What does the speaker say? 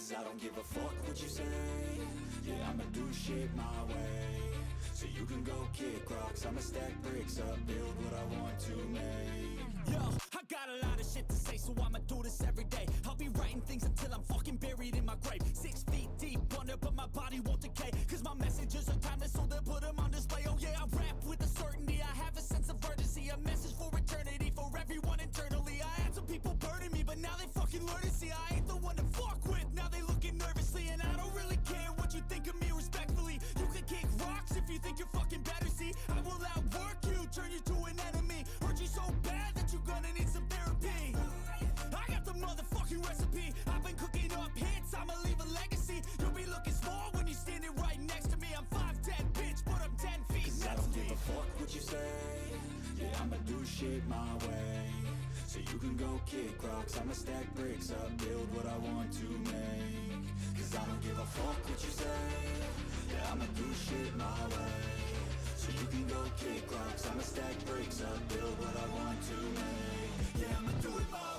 Cause I don't give a fuck what you say. Yeah, I'ma do shit my way. So you can go kick rocks, I'ma stack bricks up, build what I want to make. Yo, I got a lot of shit to say, so I'ma do this every day. I'll be writing things until I'm fucking buried in my grave. 6 feet deep under, but my body won't decay. Cause my messages are timeless, so they'll put them on display. Oh yeah, I rap with a certainty, I have a sense of urgency. A message for eternity, for everyone internally. I had some people burning me, but now they fucking learn to see I ain't the one to fuck with, now they looking nervously. And I don't really care what you think of me, respectfully. You can kick rocks if you think you're fucking better, see. I will outwork you, turn you to an enemy. Hurt you so bad that you're gonna need some therapy. I got the motherfucking recipe, I've been cooking up hits, I'ma leave a legacy. You'll be looking small when you're standing right next to me. I'm 5'10", bitch, but I'm 10 feet. Cause I don't give a fuck what you say. Yeah, I'ma do shit my way. So you can go kick rocks, I'ma stack bricks up, build what I want to make. Cause I don't give a fuck what you say. Yeah, I'ma do shit my way. So you can go kick rocks, I'ma stack bricks up, build what I want to make. Yeah, I'ma do it my way.